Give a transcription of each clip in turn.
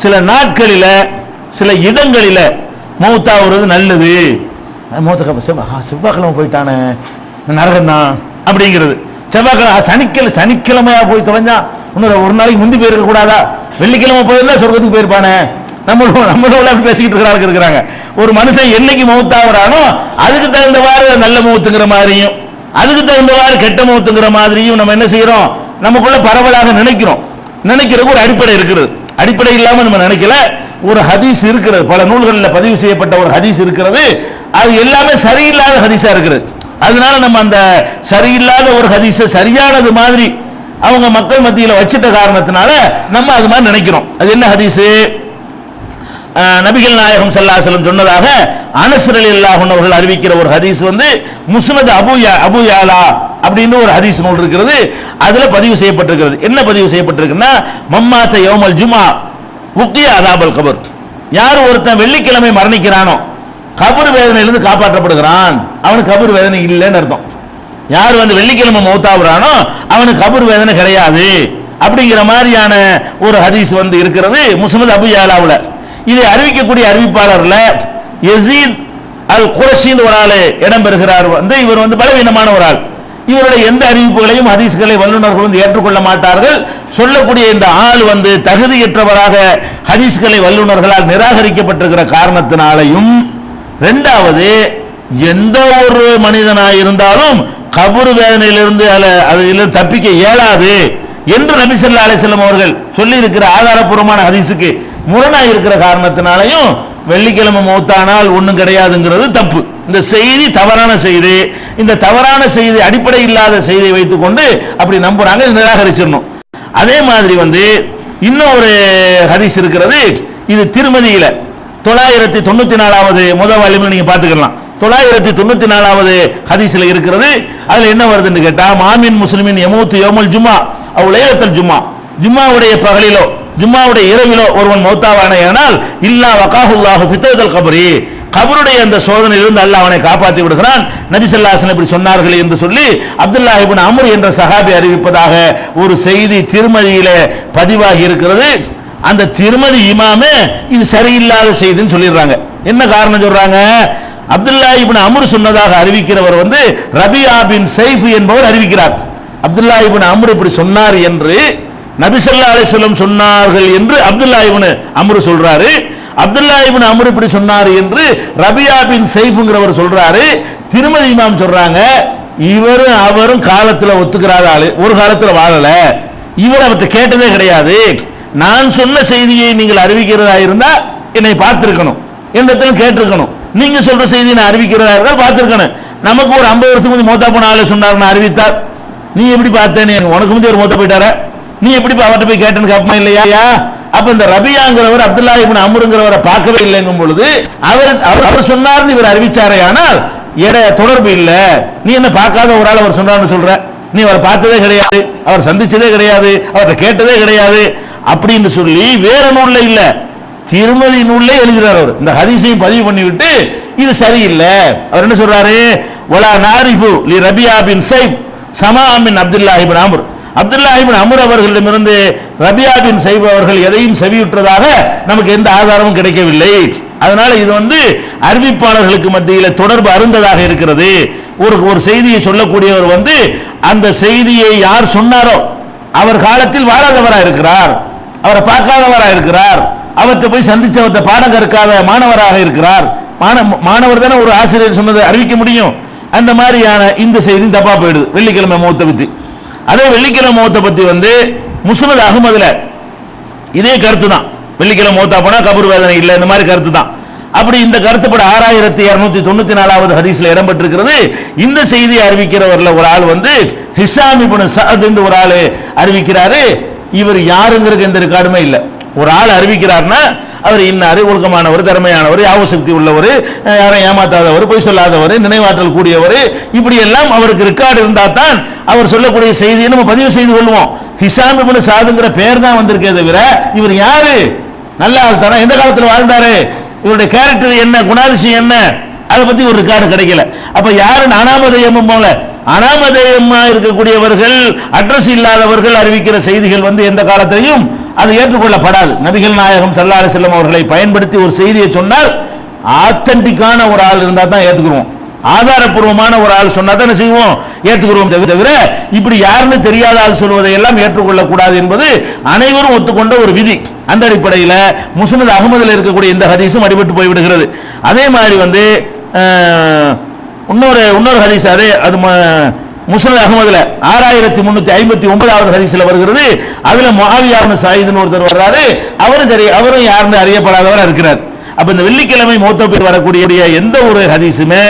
சில நாட்களில சில இடங்களில மௌத்தாகிறது நல்லது. செவ்வாய்க்கிழமை போயிட்டானே நரகம் தான் அப்படிங்கிறது. செவ்வாய்க்கிழமை சனிக்கிழமையா போய் தொலைஞ்சா இன்னொரு ஒரு நாளைக்கு முந்தி போயிருக்க கூடாதா? வெள்ளிக்கிழமை போயிருந்தா சொர்க்கத்துக்கு போயிருப்பானே. நம்மளோட பேசிக்கிட்டு இருக்கிறாங்க. ஒரு மனுஷன் என்னைக்கு மௌத்தாகிறானோ அதுக்கு தகுந்தவாறு நல்ல மௌத்துங்கிற மாதிரியும் அதுக்கு தகுந்தவாறு கெட்ட மௌத்துங்கிற மாதிரியும் நம்ம என்ன செய்யறோம், நமக்குள்ள பரவலாக நினைக்கிறதுக்கு ஒரு அடிப்படை இருக்கிறது. அடிப்படை இல்லாம நம்ம நினைக்கல. ஒரு ஹதீஸ் இருக்கிறது, பல நூல்களில் பதிவு செய்யப்பட்ட ஒரு ஹதீஸ் இருக்கிறது. அது எல்லாமே சரியில்லாத ஹதீஸா இருக்கிறது. அதனால நம்ம அந்த சரியில்லாத ஒரு ஹதீஸை சரியானது மாதிரி அவங்க மக்கள் மத்தியில் வச்சிட்ட காரணத்தினால நம்ம அது மாதிரி நினைக்கிறோம். அது என்ன ஹதீஸ்? நபிகள் நாயகம் ஸல்லல்லாஹு அலைஹி வஸல்லம் சொன்னதாக அனஸ் ரலியல்லாஹு அன்ஹு அவர்கள் அறிவிக்கிற ஒரு ஹதீஸ் முஸ்னத் அபூ யாலா அப்படின்னு ஒரு ஹதீஸ் நூல் இருக்கிறது. அதுல பதிவு செய்யப்பட்டிருக்கிறது. என்ன பதிவு செய்யப்பட்டிருக்குன்னா, மம்மாத்த யௌமல் ஜுமா உக்கிய அதாபல் கபர். யார் ஒருத்தன் வெள்ளிக்கிழமை மரணிக்கிறானோ கபர் வேதனையிலிருந்து காப்பாற்றப்படுகிறான். அவனுக்கு கபர் வேதனை இல்லைன்னு அர்த்தம். யார் வெள்ளிக்கிழமை மௌத்தாகிறானோ அவனுக்கு கபர் வேதனை கிடையாது அப்படிங்கிற மாதிரியான ஒரு ஹதீஸ் இருக்கிறது முஸ்னத் அபூ யாலாவுல. இதை அறிவிக்கக்கூடிய அறிவிப்பாளர்ல யஸீத் அல் குரஷின் ஒரு ஆள் இடம் பெறுகிறார். இவர் பலவீனமான ஒரு ஆள். இவருடைய எந்த அறிவிப்புகளையும் ஹதீஸ்களை வல்லுநர்கள் ஏற்றுக்கொள்ள மாட்டார்கள். சொல்லக்கூடிய இந்த ஆள் தகுதியற்றவராக ஹதீஸ்களை வல்லுநர்களால் நிராகரிக்கப்பட்டிருக்கிற காரணத்தினாலையும், இரண்டாவது எந்த ஒரு மனிதனாக இருந்தாலும் கபர் வேதனையிலிருந்து அதில் தப்பிக்க இயலாது என்று நபி ஸல்லல்லாஹு அலைஹி வஸல்லம் அவர்கள் சொல்லி இருக்கிற ஆதாரபூர்வமான ஹதீஸுக்கு முரணாக இருக்கிற காரணத்தினாலையும் வெள்ளிக்கிழமை மௌத்தானால் ஒன்றும் கிடையாதுங்கிறது தப்பு. இந்த செய்தி தவறான செய்தி. இந்த தவறான செய்தி அடிப்படை இல்லாத செய்தியை வைத்துக் கொண்டு அப்படி நம்புறாங்க, நிராகரிச்சிடணும். அதே மாதிரி இன்னும் ஒரு ஹதீஸ் இருக்கிறது. இது திருமதியில 994வது முதல் வால்யூம்ல நீங்க பாத்துக்கலாம். 994வது ஹதீஸ்ல இருக்கிறது. அதுல என்ன வருதுன்னு கேட்டா, மாமின் முஸ்லிமின் யமூத்து யௌமுல் ஜும்ஆ அவ் லைலத்துல் ஜும்ஆ, ஜும்மாவுடைய பகலிலோ ஜும்மாவுடைய இரவிலோ ஒருவன் மௌத்தாவானால் இல்லா வகாஹுல்லாஹு ஃபித்னத்தல் கபரி, கபருடைய அந்த சோதனையிலிருந்து அல்லாஹ் அவனை காப்பாற்றி விடுகிறான். நபி ஸல்லல்லாஹு அலைஹி வஸல்லம் இப்படி சொன்னார்கள் என்று சொல்லி அப்துல்லாஹ் இப்னு அம்ர் என்ற சஹாபி அறிவிப்பதாக ஒரு செய்தி திருமதியிலே பதிவாகி இருக்கிறது. அந்த திருமதி இமாமே இது சரியில்லாத செய்தின்னு சொல்லிடுறாங்க. என்ன காரணம் சொல்றாங்க? அப்துல்லாஹ் இப்னு அம்ர் சொன்னதாக அறிவிக்கிறவர் ரபியா பின் சைஃப் என்பவர் அறிவிக்கிறார். அப்துல்லாஹ் இப்னு அம்ர் இப்படி சொன்னார் என்று நபி ஸல்லல்லாஹு அலைஹி வஸல்லம் சொன்னார்கள் என்று அப்துல்லாஹ் இப்னு அம்ர் சொல்றாரு. அப்துல்லாஹ் இப்னு அம்ர் இப்படி சொன்னார் என்று ரபியா பின் சைஃப்ங்கிறவர் சொல்றாரு. திருமதி இமாம் சொல்றாங்க, இவரும் அவரும் காலத்துல ஒத்துக்கிறாத ஆளு, ஒரு காலத்துல வாழல, இவர் அவர்கிட்ட கேட்டதே கிடையாது. நான் சொன்ன செய்தியை நீங்கள் அறிவிக்கிறதா இருந்தா என்னை பார்த்திருக்கணும், என்னத்திலும் கேட்டிருக்கணும். நீங்க சொல்ற செய்தியை நான் அறிவிக்கிறதா இருந்தால் பார்த்திருக்கணும். நமக்கு ஒரு 50 வருஷம் முந்தி மௌத்தா போன ஆளு சொன்னார், நான் அறிவித்தார், நீ எப்படி பார்த்தேன்னு, உனக்கு முந்தி ஒரு மௌத்தா போயிட்டார, நீ எப்படி அவர்கிட்ட போய் கேட்டேன்னு கேட்பமா இல்லையா? அப்ப இந்த ரபியாங்கிறவர் அப்துல்லாஹ் இப்னு அம்ருங்கிறவரை பார்க்கவே இல்லைங்கும் பொழுது அவர் சொன்னார்னு இவர் அறிவிச்சாரே, ஆனால் தொடர்பு இல்ல. நீ என்ன பார்க்காத ஒரு ஆள் அவர் சொன்னார்னு சொல்ற, நீ அவரை பார்த்ததே கிடையாது, அவர் சந்திச்சதே கிடையாது, அவர்கிட்ட கேட்டதே கிடையாது அப்படின்னு சொல்லி வேற நூல்ல இல்ல திருமதி நூல்ல எழுதுறார். அவர் இந்த ஹதீஸையும் பதிவு பண்ணிவிட்டு இது சரியில்லை. அவர் என்ன சொல்றாரு? வலா நாரிஃபு லி ரபியா பின் சைஃப் சமா மின் அப்துல்லாஹ் இப்னு அம்ர், அப்துல்லாஹ் இப்னு அம்ர் அவர்களிடமிருந்து ரபியா பின் சைஃப் அவர்கள் எதையும் செவியுற்றதாக நமக்கு எந்த ஆதாரமும் கிடைக்கவில்லை. அதனால இது அறிவிப்பாளர்களுக்கு மத்தியில் தொடர்பு அருந்ததாக இருக்கிறது. ஒரு செய்தியை சொல்லக்கூடியவர் அந்த செய்தியை யார் சொன்னாரோ அவர் காலத்தில் வாழாதவராக இருக்கிறார், அவரை பார்க்காதவராக இருக்கிறார், அவற்றை போய் சந்திச்சு அவற்றை பாடம் கற்காத மாணவராக இருக்கிறார். மாணவர் தானே ஒரு ஆசிரியர் சொன்னதை அறிவிக்க முடியும். அந்த மாதிரியான இந்த செய்தி தப்பா போயிடுது வெள்ளிக்கிழமை மௌத்தை பத்தி. அதே வெள்ளிக்கிழமை மௌத்தை பத்தி முஸ்னத் அஹ்மதுல இதே கருத்து தான். வெள்ளிக்கிழமை மௌத்தா போனா கபர் வேதனை இல்லை, இந்த மாதிரி கருத்து தான். அப்படி இந்த கருத்துப்பட 6294வது ஹதீஸ்ல இடம்பெற்றிருக்கிறது. இந்த செய்தியை அறிவிக்கிறவர்ல ஒரு ஆள் ஹிஷாம் இப்னு சஅத் என்று ஒரு ஆள் அறிவிக்கிறாரு. இவர் யாருங்கிறது எந்த ரெக்கார்டுமே இல்லை. ஒரு ஆள் அறிவிக்கிறார்னா அவர் இன்னாரு, ஒழுக்கமானவர், திறமையானவர், யாவசக்தி உள்ளவர், யாரும் ஏமாத்தாதவர், பொய் சொல்லாதவர், நினைவாற்றல் கூடியவர், இப்படி எல்லாம் அவருக்கு ரெக்கார்டு இருந்தா தான் அவர் சொல்லக்கூடிய செய்தியை நம்ம பதிவு செய்து கொள்வோம். ஹிஷாம் இப்னு சஅத்ங்கிற பேர் தான் வந்திருக்கே தவிர இவர் யாரு, நல்ல ஆள் தானே, எந்த காலத்தில் வாழ்ந்தாரு, இவருடைய கேரக்டர் என்ன, குணாதிசயம் என்ன, அதை பத்தி ஒரு ரெக்கார்டு கிடைக்கல. அப்ப யாரு அனாமதயம் போல அனாமதேயமா இருக்கக்கூடியவர்கள், அட்ரஸ் இல்லாதவர்கள் அறிவிக்கிற செய்திகள் வந்து எந்த காலத்திலையும் அது ஏற்றுக்கொள்ளப்படாது. நபிகள் நாயகம் ஸல்லல்லாஹு அலைஹி வஸல்லம் அவர்களை பயன்படுத்தி ஒரு செய்தியை சொன்னால் ஆத்தென்டிக்கான ஒரு ஆள் இருந்தா தான் ஏத்துக்குறோம். ஆதாரப்பூர்வமான ஒரு ஆள் சொன்னா தான் செய்வோம், ஏற்றுக்கிறோம். தவிர இப்படி யாருன்னு தெரியாத ஆள் சொல்வதை எல்லாம் ஏற்றுக்கொள்ளக்கூடாது என்பது அனைவரும் ஒத்துக்கொண்ட ஒரு விதி. அந்த அடிப்படையில் முஸ்னத் அஹ்மதுல இருக்கக்கூடிய இந்த ஹதீஸும் அடிபட்டு போய்விடுகிறது. அதே மாதிரி வந்து இன்னொரு ஹதீஸ், அதே அது முஸ்னத் அஹ்மதுல 6359வது ஹதீஸ்ல வருகிறது. அதுல முஆவியா இப்னு ஸாயித்னு ஒருத்தர் வர்றாரு. அவரும் யாருன்னு அறியப்படாதவரா இருக்கிறார். அப்ப இந்த வெள்ளிக்கிழமை மௌத்தபில் வரக்கூடிய எந்த ஒரு ஹதீஸுமே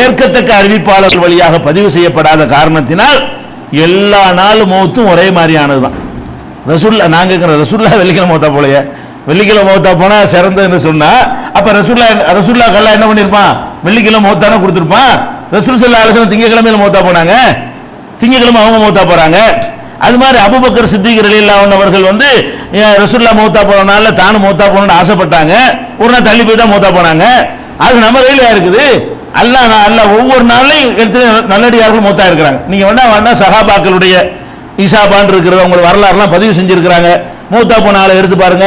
ஏற்கத்தக்க அறிவிப்பாளர்கள் வழியாக பதிவு செய்யப்படாத காரணத்தினால் எல்லா நாளும் மௌத்தும் ஒரே மாதிரியானதுதான். ரசூல்லா, நாங்க ரசூல்லா வெள்ளிக்கிழமை மௌத்தா போலையே, வெள்ளிக்கிழமை மௌத்தா போனா சிறந்தன்னு சொன்னா அப்ப ரசூல்லா கல்லா என்ன பண்ணிருப்பான், வெள்ளிக்கிழமை மௌத்தான கொடுத்திருப்பான். ரசூல் ஸல்லல்லாஹு அலைஹி வஸல்லம் திங்கக்கிழமையில மௌத்தா போனாங்க, திங்கக்கிழமை அவங்க மௌத்தா போறாங்க. அது மாதிரி அபூபக்கர் சித்திக் ரலியல்லாஹு அன்ஹு அவர்கள் வந்து ரசூலுல்லாஹ் மௌத்தா போறனால தானும் மௌத்தா போகணும்னு ஆசைப்பட்டாங்க. ஒரு நாள் தள்ளி போய் தான் மௌத்தா போனாங்க. அது நம்ம கையில இருக்குது. அல்லாஹ் ஒவ்வொரு நாளையும் எடுத்து நல்லடியார்கள் மௌத்தா இருக்கிறாங்க. நீங்க வேணா சஹாபாக்களுடைய இசாபான் இருக்கிறத உங்க வரலாறுலாம் பதிவு செஞ்சிருக்கிறாங்க. மௌத்தா போன ஆளை எடுத்து பாருங்க.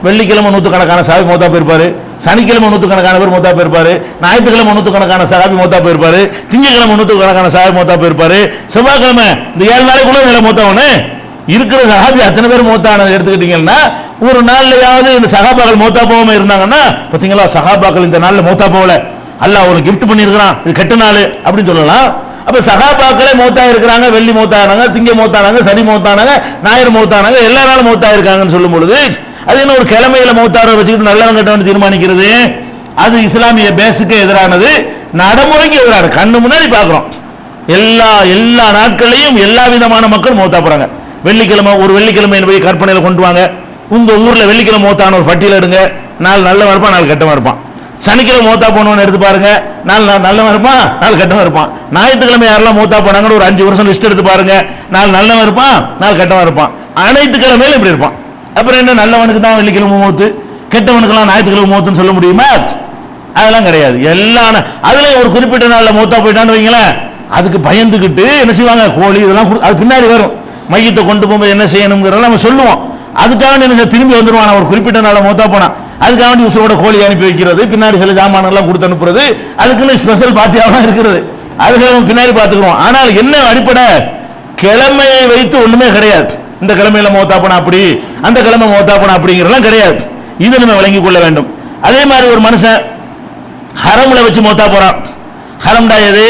வெள்ளிக்கிழமை நூற்றுக்கணக்கான சஹாபி மௌத்தா போயிருப்பாரு, சனிக்கிழமை நூற்றுக்கணக்கான பேர் மௌத்தா போயிருப்பாரு, ஞாயிற்றுக்கிழமை நூற்றுக்கணக்கான சஹாபி மௌத்தா போயிருப்பாரு, திங்கக்கிழமை நூற்றுக்கணக்கான சஹாபி மௌத்தா போயிருப்பாரு, செவ்வாய்க்கிழமை இந்த 7 நாளைக்குள்ள நிலை மௌத்தாவனு இருக்கிற சஹாபி அத்தனை பேர் மௌத்தானதை எடுத்துக்கிட்டீங்கன்னா ஒரு நாள்லயாவது இந்த சஹாபாக்கள் மௌத்தா போகாம இருந்தாங்கன்னா பாத்தீங்களா, சஹாபாக்கள் இந்த நாள்ல மௌத்தா போகல, அல்லாஹ் அவங்களுக்கு கிஃப்ட் பண்ணியிருக்கிறான், இது கெட்ட நாள் அப்படின்னு சொல்லலாம். அப்ப சஹாபாக்களே மௌத்தா இருக்கிறாங்க, வெள்ளி மௌத்தானாங்க, திங்க மௌத்தானாங்க, சனி மௌத்தானாங்க, ஞாயிறு மௌத்தானாங்க, எல்லா நாளும் மௌத்தா இருக்காங்கன்னு சொல்லும் பொழுது அது என்ன ஒரு கிழமையில மௌத்தார வச்சுக்கிட்டு நல்லவன் கெட்டவன் தீர்மானிக்கிறது? அது இஸ்லாமிய பேஸுக்கு எதிரானது, நடைமுறைக்கு எதிரானது. கண்ணு முன்னாடி பாக்குறோம், எல்லா நாட்களையும் எல்லா விதமான மக்கள் மௌத்தா போறாங்க. வெள்ளிக்கிழமை ஒரு வெள்ளிக்கிழமை என்பதை கற்பனையில கொண்டு வாங்க. உங்க ஊர்ல வெள்ளிக்கிழமை மௌத்தான ஒரு பட்டியல் எடுங்க. நாள் நல்லவன் இருப்பான், நாள் கெட்டவன் இருப்பான். சனிக்கிழமை மௌத்தா போனவன் எடுத்து பாருங்க, நாள் நல்லவன் இருப்பான், நாள் கெட்டவன் இருப்பான். ஞாயிற்றுக்கிழமை யாரெல்லாம் மௌத்தா போனாங்கன்னு ஒரு 5 வருஷம் லிஸ்ட் எடுத்து பாருங்க, நாள் நல்லவன் இருப்பான், நாள் கெட்டவன் இருப்பான். அனைத்து கிழமையிலும் இப்படி இருப்பான். அப்புறம் என்ன, நல்லவனுக்கு தான் வெள்ளிக்கிழமை மௌத்து, கெட்டவனுக்கெல்லாம் ஞாயிற்றுக்கிழமை மௌத்துன்னு சொல்ல முடியுமா? அதெல்லாம் கிடையாது. அதுலயும் ஒரு குறிப்பிட்ட நாள்ல மௌத்தா போயிட்டான்னு வைங்களேன், அதுக்கு பயந்துகிட்டு என்ன செய்வாங்க, கோழி இதெல்லாம் அது பின்னாடி வரும். மையத்தை கொண்டு போகும்போது என்ன செய்யணுங்கிறத நம்ம சொல்லுவோம். அதுக்காக என்ன திரும்பி வந்துருவான், ஒரு குறிப்பிட்ட நாள மௌத்தா போனா அதுக்காக உசுரோட கோழி அனுப்பி வைக்கிறது, பின்னாடி சில ஜாமான் எல்லாம் கொடுத்து அனுப்புறது, அதுக்குன்னு ஸ்பெஷல் பாத்தியாவெல்லாம் இருக்கிறது, அதுக்கு பின்னாடி பார்த்துக்கிறோம். ஆனால் என்ன அடிப்படை, கிழமையை வைத்து ஒண்ணுமே கிடையாது. இந்த கிழமையில மௌத்தா போனா அப்படி, அந்த கிழமை மௌத்தா போனா அப்படிங்கிறதெல்லாம் கிடையாது. இதை நம்ம விளங்கிக் கொள்ள வேண்டும். அதே மாதிரி ஒரு மனுஷன் ஹரம்ல வச்சு மௌத்தா போறான். ஹரம்டா எது?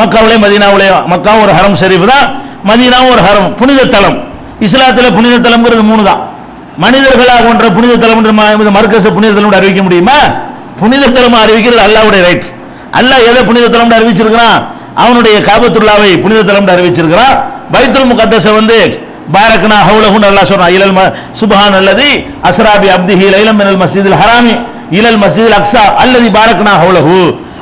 மக்காவிலே மதீனாவிலே. மக்கா ஒரு ஹரம் ஷரீஃப் தான், மதீனாவும் ஒரு ஹரம், புனித தலம். இஸ்லாத்தில் புனித தலம்ங்கிறது 3 தான். மனிதர்களாக ஒன்ற புனித தலம் மர்கஸ புனித தலம் அறிவிக்க முடியுமா? புனித தலம் அறிவிக்கிறது அல்லாஹ்வுடைய ரைட். அல்லாஹ் எதை புனித தலம் அறிவிச்சிருக்கிறான்? அவனுடைய காபத்துல்லாவை புனித தலம் அறிவிச்சிருக்கிறான். பைத்துல் முகத்தஸ வந்து பாரக்னா ஹவுலஹு அல்லாஹ் சொல்றான், இலல் சுப்ஹானல்லதி அஸ்ரா பி அப்திஹி லைலம் மினல் மஸ்ஜிதில் ஹராமி இலல் மஸ்ஜிதில் அக்ஸா அல்லதி பாரக்னா ஹவுலஹு,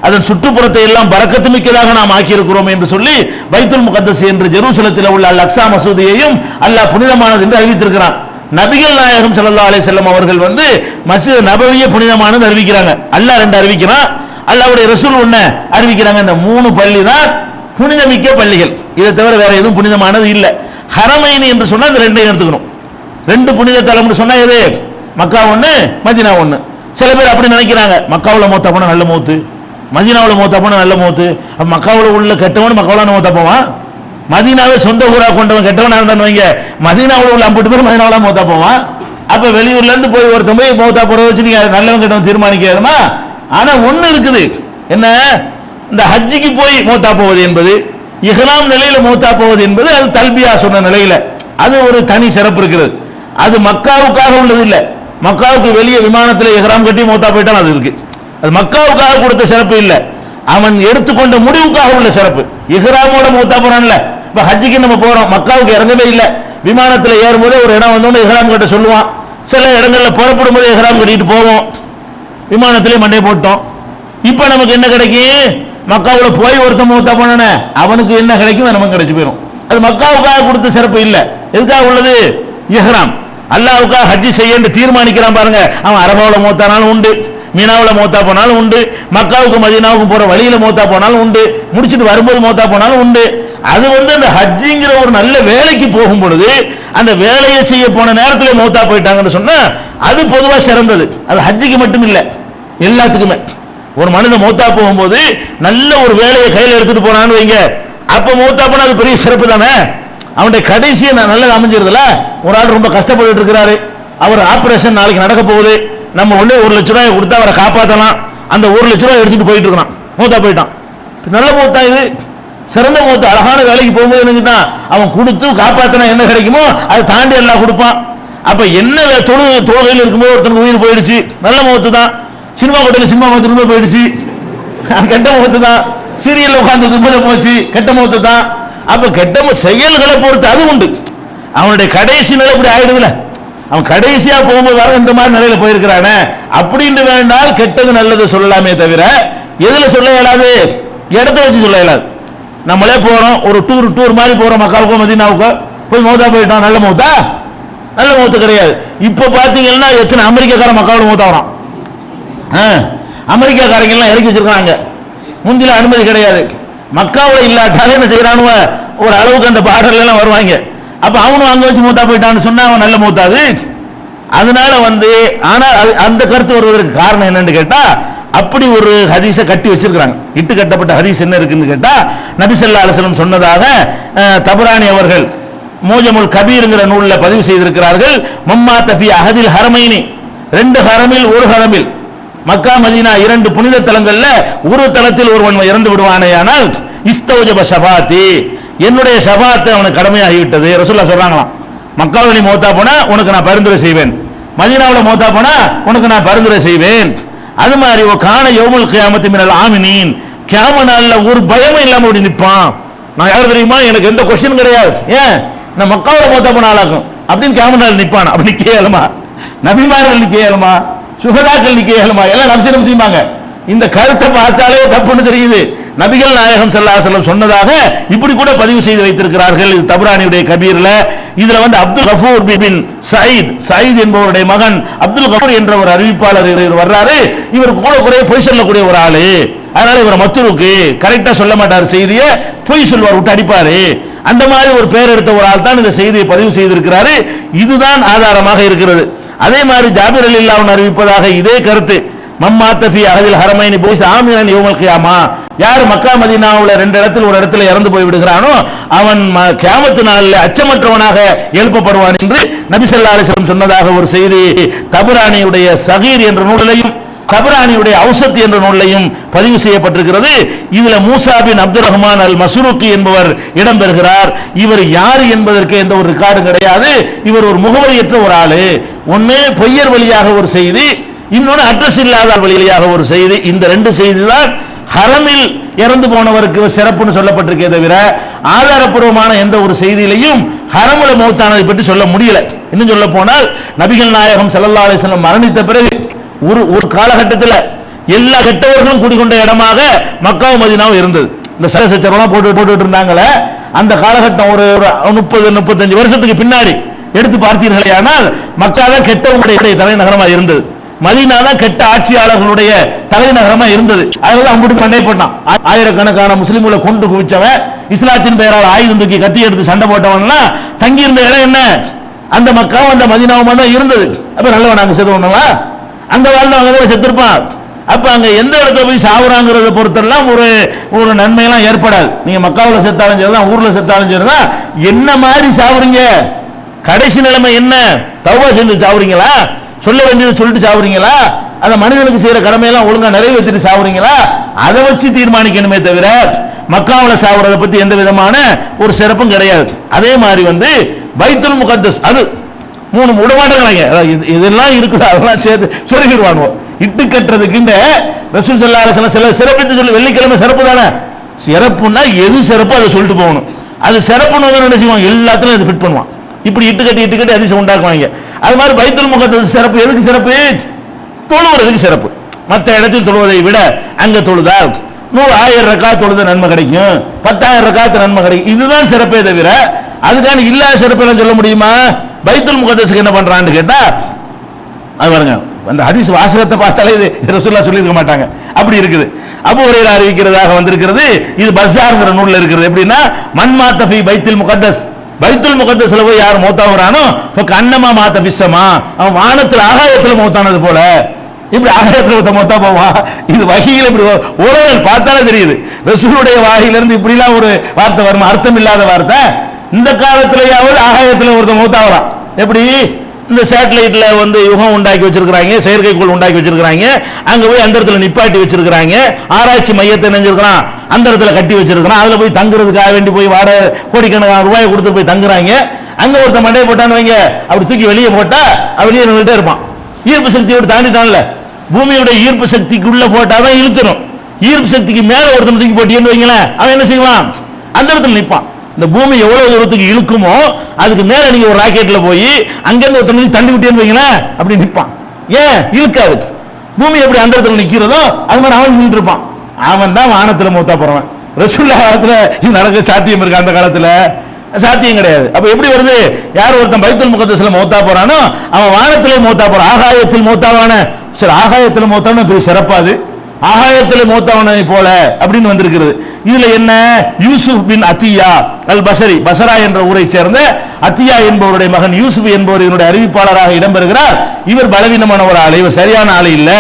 அதன் சுற்றுப்புறத்தை எல்லாம் பரக்கத்து மிக்கதாக நாம் ஆக்கியிருக்கிறோம் என்று சொல்லி பைத்துல் முகத்தஸ் என்று ஜெருசலத்தில் உள்ள அல் அக்ஸா மசூதியையும் அல்லாஹ் புனிதமானது என்று அறிவித்திருக்கிறான். நபிகள் நாயகம் ஸல்லல்லாஹு அலைஹி வஸல்லம் அவர்கள் வந்து மஸ்ஜித் நபவியை புனிதமானது அறிவிக்கிறாங்க. அல்லாஹ் 2 அறிவிக்கிறான், அல்லாஹ்வுடைய ரசூல் 1 அறிவிக்கிறாங்க. இந்த 3 பள்ளி தான் புனிதமிக்க பள்ளிகள். இதை தவிர வேற எதுவும் புனிதமானது இல்லை. ஹரமைன் என்று சொன்னா இந்த 2ஐயும் எடுத்துக்கணும். 2 புனித தலம்னு சொன்னா எது? மக்கா 1, மதீனா 1. சில பேர் அப்படி நினைக்கிறாங்க, மக்காவுல மௌத்தா போனா நல்ல மௌத்து, மதீனாவுல மௌத்தா போனா நல்ல மௌத்து. மக்காவுல உள்ள கெட்டவன் மக்காவுல மௌத்தா போவான், மதீனாவே சொந்த ஊரா கொண்டவன் கெட்டவனா இருந்தான்னு வைங்க, மதீனாவுல உள்ள 50 பேர் மதீனாவுல மௌத்தா போவான். அப்ப வெளியூர்ல இருந்து போய் ஒருத்தன் போய் மௌத்தா போறத வச்சு நீங்க நல்லவன் கெட்டவன் தீர்மானிக்கணுமா? ஆனா ஒண்ணு இருக்குது, என்ன, இந்த ஹஜ்ஜிக்கு போய் மௌத்தா போவது என்பது, இஹ்ராம் நிலையில மௌத்தா போவது என்பது, அது தல்பியா சொன்ன நிலையில அது ஒரு தனி சிறப்பு இருக்கிறது. அது மக்காவுக்காக உள்ளது இல்ல. மக்காவுக்கு வெளியே விமானத்தில் இஹ்ராம் கட்டி மௌத்தா போயிட்டால் அது இருக்கு. அது மக்காவுக்காக கொடுத்த சிறப்பு இல்ல, அவன் எடுத்துக்கொண்ட முடிவுக்காக உள்ள சிறப்பு. இஹ்ராமோட மௌத்தா போறான்ல, இப்ப ஹஜ்ஜிக்கு நம்ம போறோம், மக்காவுக்கு இறங்கவே இல்லை, விமானத்தில் ஏறும்போதே ஒரு இடம் வந்தோன்னு இஹ்ராம் கட்ட சொல்லுவான். சில இடங்கள்ல புறப்படும் போது இஹ்ராம் கட்டிட்டு போவோம், விமானத்திலே மண்டை போட்டோம். இப்ப நமக்கு என்ன கிடைக்கும்? மக்காவுல போய் ஒருத்தன் மௌத்தா போனானே அவனுக்கு என்ன கிடைக்கும்? நமக்கு கிடைச்சு போயிடும். அது மக்காவுக்காக கொடுத்த சிறப்பு இல்ல. எதுக்காக உள்ளது? இஹ்ராம். அல்லாஹ்வுக்காக ஹஜ் செய்ய தீர்மானிக்கிறான் பாருங்க, அவன் அரபாவுல மௌத்தானாலும் உண்டு, மீனாவுல மௌத்தா போனாலும் உண்டு, மக்காவுக்கு மதீனாவுக்கு போற வழியில மௌத்தா போனாலும் உண்டு, முடிச்சுட்டு வரும்போது மௌத்தா போனாலும் உண்டு. அது அந்த ஹஜ்ஜிங்கிற ஒரு நல்ல வேலைக்கு போகும் பொழுது அந்த வேலையை செய்ய போன நேரத்தில் மௌத்தா போயிட்டாங்கன்னு சொன்னா அது பொதுவாக சிறந்தது. அது ஹஜ்ஜிக்கு மட்டும் இல்லை, எல்லாத்துக்குமே. ஒரு மனிதன் மௌத்தா போகும்போது நல்ல ஒரு வேலையை கையில் எடுத்துட்டு போனான்னு வைங்க, அப்ப மௌத்தா போனா அது பெரிய சிறப்பு தானே. அவனுடைய கடைசியை நல்லது அமைஞ்சிருதுல. ஒரு ஆள் ரொம்ப கஷ்டப்பட்டு இருக்கிறாரு, அவர் ஆபரேஷன் நாளைக்கு நடக்க போகுது, நம்ம ஒண்ணே 1 லட்சம் ரூபாய் கொடுத்தா அவரை காப்பாற்றலாம், அந்த 1 லட்சம் ரூபாய் எடுத்துட்டு போயிட்டு இருக்கான், மௌத்தா போயிட்டான். நல்ல மௌத்தா, இது சிறந்த மௌத்தா. அழகான வேலைக்கு போகும்போது என்னன்னா அவன் கொடுத்து காப்பாத்தினா என்ன கிடைக்குமோ அதை தாண்டி எல்லாம் கொடுப்பான். அப்ப என்ன தொழுகையில் இருக்கும்போது ஒருத்தருக்கு உயிர் போயிடுச்சு, நல்ல மௌத்து தான். சினிமா கோட்டையில் சினிமா பார்த்து போயிடுச்சு, கெட்ட மௌத்து தான். சீரியல் உட்கார்ந்து துன்பல போச்சு, கெட்ட மௌத்து தான். அப்ப கெட்ட செயல்களை பொறுத்து அது உண்டு. அவனுடைய கடைசி நிலை இப்படி ஆயிடுதுல, அவன் கடைசியா போகும்போது வர இந்த மாதிரி நிலையில போயிருக்கிறானே அப்படின்னு வேண்டால் கெட்டது நல்லது சொல்லலாமே தவிர எதுல சொல்ல இயலாது, இடத்த வச்சு சொல்ல இயலாது. நம்மளே போறோம், ஒரு டூர் மாதிரி போறோம், மக்காவுக்கோ மதீனாவுக்கோ, போய் மௌத்தா போயிட்டோம், நல்ல மௌத்தா? நல்ல மௌத்து கிடையாது. இப்ப பாத்தீங்கன்னா எத்தனை அமெரிக்காக்கார மக்காவோட மௌத்தா வரும். அமெரிக்காக்காரங்க எல்லாம் இறக்கி வச்சிருக்காங்க, முந்தில அனுமதி கிடையாது. மக்காவில் இல்லாட்டாலும் என்ன செய்யறானுவ, ஒரு அளவுக்கு அந்த பார்டர்ல எல்லாம் வருவாங்க. அப்ப அவனும் அங்க வச்சு மூத்தா போயிட்டான்னு சொன்னா அவன் நல்ல மூத்தாது. அதனால ஆனா அந்த கருத்து வருவதற்கு காரணம் என்னன்னு கேட்டா, அப்படி ஒரு ஹதீஸை கட்டி வச்சிருக்காங்க. இட்டு கட்டப்பட்ட ஹதீஸ் என்ன இருக்குன்னு கேட்டா, நபி ஸல்லல்லாஹு அலைஹி வஸல்லம் சொன்னதாக தபரானி அவர்கள் மோஜமுல் கபீர்ங்கிற நூல்ல பதிவு செய்திருக்கிறார்கள். மம்மா தஃபி அஹதில் ஹரமைனி, 2 ஹரமில் ஒரு ஹரமில், மக்கா மதீனா 2 புனித தலங்கள்ல ஒரு தலத்தில் ஒருவன் இறந்து விடுவானேயானால் இஸ்தௌஜப ஷஃபாத்தி, என்னுடைய ஷஃபாத் அவனுக்கு கடமையாகிவிட்டது. ரசூலுல்லாஹ் சொல்றாங்களாம், மக்காவில் நீ மௌத்தா போனா உனக்கு நான் பரிந்துரை செய்வேன், மதீனாவில் மௌத்தா போனா உனக்கு நான் பரிந்துரை செய்வேன். அது மாதிரி கான யௌமுல் கியாமத்தி மினல் ஆமினீன், கியாம நாள்ல ஒரு பயமும் இல்லாம அப்படி நிற்பான். நான் யார் தெரியுமா, எனக்கு எந்த கொஸ்டின் கிடையாது, ஏன் நான் மக்காவில் மௌத்தா போன ஆளாகும் அப்படின்னு கியாம நாள் நிற்பான். அப்படி நிக்க இயலுமா? நபிமார்கள் நிக்க இயலுமா? சுகதாக்கள் நிக்க இயலுமா? எல்லாம் நம்சிடம் செய்வாங்க. இந்த கருத்தை பார்த்தாலே தப்புன்னு தெரியுது. நபிகள் நாயகம் ஸல்லல்லாஹு அலைஹி வஸல்லம் சொன்னதாக இப்படி கூட பதிவு செய்து வைத்திருக்கிறார்கள். இது தபரானியுடைய கபீர்ல. இதுல அப்துல் கஃபூர் பின் சயீத் என்பவருடைய மகன் அப்துல் கஃபூர் என்ற ஒரு அறிவிப்பாளர் வர்றாரு. இவர் கூட குறைய பொய் சொல்லக்கூடிய ஒரு ஆளு, அதனால இவர் மத்துருக்கு கரெக்டா சொல்ல மாட்டார், செய்தியை பொய் சொல்வார், விட்டு அடிப்பாரு. அந்த மாதிரி ஒரு பேர் எடுத்த ஒரு ஆள் தான் இந்த செய்தியை பதிவு செய்திருக்கிறாரு. இதுதான் ஆதாரமாக இருக்கிறது. அதே மாதிரி ஜாபிர் ரலியல்லாஹு அன்ஹு அறிவிப்பதாக இதே கருத்து, மம்மா தஃபி அஹதில் ஹரமைனி போய் ஆமினன் யௌமல் கியாமா, யார் மக்கா மதீனாவுல 2 இடத்துல ஒரு இடத்துல இறந்து போய் விடுகிறானோ அவன் கியாமத்து நாளில் அச்சமற்றவனாக எழுப்பப்படுவான் என்று நபி ஸல்லல்லாஹு அலைஹி வஸல்லம் சொன்னதாக ஒரு செய்தி தபரானியுடைய சகீர் என்ற நூலிலையும் தபரானியுடைய அவுசத் என்ற நூலிலையும் பதிவு செய்யப்பட்டிருக்கிறது. இதுல மூசா பின் அப்துல் ரஹ்மான் அல் மஸ்ரூக்கி என்பவர் இடம்பெறுகிறார். இவர் யார் என்பதற்கு எந்த ஒரு ரெக்கார்டும் கிடையாது. இவர் ஒரு முகவரியற்ற ஒரு ஆளு. ஒன்னு பொய்யர் வழியாக ஒரு செய்தி, இன்னொன்று அட்ரஸ் இல்லாத வழியாக ஒரு செய்தி. இந்த 2 செய்தி தான் ஹரமில் இறந்து போனவருக்கு சிறப்புன்னு சொல்லப்பட்டிருக்கே தவிர ஆதாரப்பூர்வமான எந்த ஒரு செய்தியிலையும் ஹரமுல மௌத்தானதை பற்றி சொல்ல முடியல. இன்னும் சொல்ல போனால் நபிகள் நாயகம் ஸல்லல்லாஹு அலைஹி வஸல்லம் மரணித்த பிறகு ஒரு காலகட்டத்தில் எல்லா கெட்டவர்களும் கூடிக்கொண்ட இடமாக மக்காவும் மதீனாவும் இருந்தது. இந்த சச்சரவெல்லாம் போட்டுட்டு இருந்தாங்களே, அந்த காலகட்டம் ஒரு 30-35 வருஷத்துக்கு பின்னாடி எடுத்து பார்த்தீர்களே ஆனால் மக்கா தான் கெட்டவங்களுடைய தலைநகரமாக இருந்தது, மதீனா தான் கெட்ட ஆட்சியாளர்களுடைய தலைநகரமா இருந்தது. அதனால அங்கிட்டு மண்டை போட்டான். ஆயிரக்கணக்கான முஸ்லிம்களை கொண்டு குவிச்சவன், இஸ்லாத்தின் பெயரால் ஆயுதம் தூக்கி கத்தி எடுத்து சண்டை போட்டவன்லாம் தங்கி இருந்த இடம் என்ன, அந்த மக்காவும் அந்த மதீனாவுமா தான் இருந்தது. அப்ப நல்லவன் அங்க செத்துவா, அங்க வாழ்ந்தவங்க செத்துருப்பான். அப்ப அங்க எந்த இடத்துல போய் சாவுறாங்கிறத பொறுத்தெல்லாம் ஒரு நன்மையெல்லாம் ஏற்படாது. நீங்க மக்காவில் செத்தாலும் சரிதான், ஊர்ல செத்தாலும் சரிதான், என்ன மாதிரி சாவுறீங்க, கடைசி நிலைமை என்ன, தௌபா செஞ்சு சாவுறீங்களா, சொல்ல வேண்டியது சொல்லிட்டு சாவுறீங்களா, அந்த மனிதனுக்கு செய்யற கடமையெல்லாம் ஒழுங்கா நிறைவேற்றிட்டு சாவுறீங்களா, அதை வச்சு தீர்மானிக்கணுமே தவிர மக்காவில் சாவுறதை பத்தி எந்த விதமான ஒரு சிறப்பும் கிடையாது. அதே மாதிரி பைத்துல் முகத்தஸ், அது 3 விடமாட்டேங்கிறாங்க, இதெல்லாம் இருக்குது, அதெல்லாம் சேர்த்து சொருகிடுவாங்க. இட்டு கட்டுறதுக்கு ரசூல் ஸல்லல்லாஹு அலைஹி வஸல்லம் சில சிறப்பித்து சொல்லி, வெள்ளிக்கிழமை சிறப்பு தானே, சிறப்புன்னா எது சிறப்பு அதை சொல்லிட்டு போகணும். அது சிறப்புன்னு என்ன செய்வாங்க, எல்லாத்திலும் இது ஃபிட் பண்ணுவான். இப்படி இட்டு கட்டி அதிசயம் உண்டாக்குவாங்க. அது மாதிரி பைத்துல் முகத்தஸ் சிறப்பு எதுக்கு சிறப்பு, தொழுவதுக்கு சிறப்பு. மற்ற இடத்தில் தொழுவதை விட அங்க தொழுதால் 1000 ரக்காத் தொழுத நன்மை கிடைக்கும், 10,000 ரக்காத் நன்மை கிடைக்கும். இதுதான் சிறப்பே தவிர அதுக்கான இல்லாத சிறப்பெல்லாம் சொல்ல முடியுமா? பைத்துல் முகத்தஸுக்கு என்ன பண்றான்னு கேட்டா, அது பாருங்க, அந்த ஹதீஸ் வாசகத்தை பார்த்தாலே இது ரசூலுல்லாஹ் சொல்லியிருக்க மாட்டாங்க, அப்படி இருக்குது. அபூ ஹுரைரா அறிவிக்கிறதாக வந்திருக்கிறது. இது பஸார்ங்கிற நூல்ல இருக்கிறது. எப்படின்னா மன்மாத்த ஃபீ பைத்துல் முகத்தஸ், பைத்துல் முகத்தஸ்ல போய் யார் மௌத்தாகுறானோ ஃபக்கன்னமா மாத்த ஃபிஸ்ஸமா, அவன் வானத்தில் ஆகாயத்தில் மௌத்தானது போல. இப்படி ஆகாயத்தில் மௌத்தா போவா? இது வஹீல இப்படி உலகம் பார்த்தாலே தெரியுது. ரசூலுடைய வாயிலிருந்து இப்படிலாம் ஒரு வார்த்தை வருமா? அர்த்தம் இல்லாத வார்த்தை. இந்த காலத்திலேயாவது ஆகாயத்தில் ஒருத்தர் மௌத்தாகலாம். எப்படி? இந்த சேட்டலைட்ல வந்து யுகம் உண்டாக்கி வச்சிருக்காங்க, செயற்கைக்கோள் உண்டாக்கி வச்சிருக்காங்க, அங்க போய் அந்த இடத்துல நிப்பாட்டி வச்சிருக்காங்க, ஆராய்ச்சி மையத்தை நினைஞ்சிருக்கான் அந்த இடத்துல கட்டி வச்சிருக்கான், அதுல போய் தங்குறதுக்காக வேண்டி போய் வாடகை கோடிக்கணக்கான ரூபாய் கொடுத்து போய் தங்குறாங்க. அங்க ஒருத்தன் மண்டையை போட்டான்னு வைங்க, அப்படி தூக்கி வெளியே போட்டா வெளியே நின்றுட்டே இருப்பான். ஈர்ப்பு சக்தியோட தாண்டிட்டான்ல, பூமியோட ஈர்ப்பு சக்திக்குள்ள போட்டாதான் இழுத்துரும். ஈர்ப்பு சக்திக்கு மேல ஒருத்தன் தூக்கி போட்டின்னு வைங்களேன், அவன் என்ன செய்வான்? அந்த இடத்துல நிற்பான். இந்த பூமி எவ்வளவு தூரத்துக்கு இழுக்குமோ அதுக்கு மேல நீங்க ஒரு ராக்கெட்ல போய் அங்கிருந்து ஒருத்தன் தள்ளி விட்டேன்னு வைங்களேன், அப்படி நிற்பான். ஏன் இழுக்காது? பூமி எப்படி அந்த இடத்துல நிக்கிறதோ அது மாதிரி அவன் நின்று இருப்பான். அவன் தான் வானத்துல மௌத்தா போறவன். ரசூலுல்லாஹ் காலத்துல இது நடக்க சாத்தியம் இருக்கு? அந்த காலத்துல சாத்தியம் கிடையாது. அப்ப எப்படி வருது? யார் ஒருத்தன் பைத்துல் முகத்தஸ்ல மௌத்தா போறானோ அவன் வானத்திலே மௌத்தா போறான், ஆகாயத்தில் மௌத்தாவான. சரி, ஆகாயத்தில் மௌத்தான பெரிய சிறப்பாது, ஆகாயத்தில் மௌத்தாவனை போல அப்படின்னு வந்திருக்கிறது. இதுல என்ன? யூசுப் பின் அத்தியா அல் பசரி, பசரா என்ற ஊரை சேர்ந்த அத்தியா என்பவருடைய மகன் யூசுப் என்பவர் இதனுடைய அறிவிப்பாளராக இடம்பெறுகிறார். இவர் பலவீனமான ஒரு ஆள், இவர் சரியான ஆள் இல்ல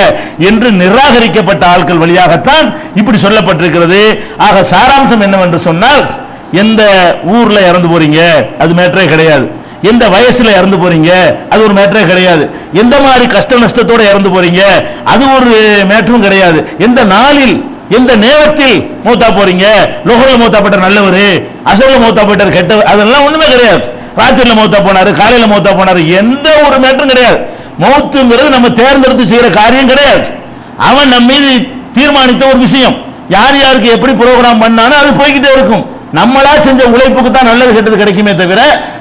என்று நிராகரிக்கப்பட்ட ஆட்கள் வழியாகத்தான் இப்படி சொல்லப்பட்டிருக்கிறது. ஆக சாராம்சம் என்னவென்று சொன்னால், எந்த ஊர்ல இறந்து போறீங்க அது மேட்டரே கிடையாது, எந்த வயசுல இறந்து போறீங்க அது ஒரு மேட்டரே கிடையாது, எந்த மாதிரி கஷ்ட நஷ்டத்தோட இறந்து போறீங்க அது ஒரு மேட்டரும் கிடையாது, எந்த நாளில் எந்த நேரத்தில் மௌத்தா போறீங்க, லோகர்ல மௌத்தா போட்டார் நல்லவர், அசர்ல மௌத்தா போட்டார் கெட்டவர், அதெல்லாம் ஒண்ணுமே கிடையாது. ராத்திரில மௌத்தா போனாரு, காலையில மௌத்தா போனாரு, எந்த ஒரு மேட்டரும் கிடையாது. மௌத்துங்கிறது நம்ம தேர்ந்தெடுத்து செய்யற காரியம் கிடையாது. அவன் நம்ம மீது தீர்மானித்த ஒரு விஷயம். யார் யாருக்கு எப்படி புரோகிராம் பண்ணானோ அது போய்கிட்டே இருக்கும். நம்மளா செஞ்ச உழைப்புக்கு தான் நல்லது கெட்டது கிடைக்குமே தவிர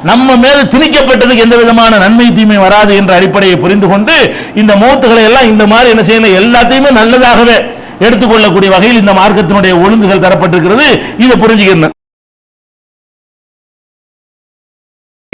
நம்ம மேல திணிக்கப்பட்டதுக்கு எந்த விதமான நன்மை தீமை வராது என்ற அடிப்படையை புரிந்து கொண்டு இந்த மௌத்துகளை எல்லாம் இந்த மாதிரி என்ன செய்யணும், எல்லாத்தையுமே நல்லதாகவே எடுத்துக்கொள்ளக்கூடிய வகையில் இந்த மார்க்கத்தினுடைய ஒழுங்குகள் தரப்பட்டிருக்கிறது. இதை புரிஞ்சுக்கணும்.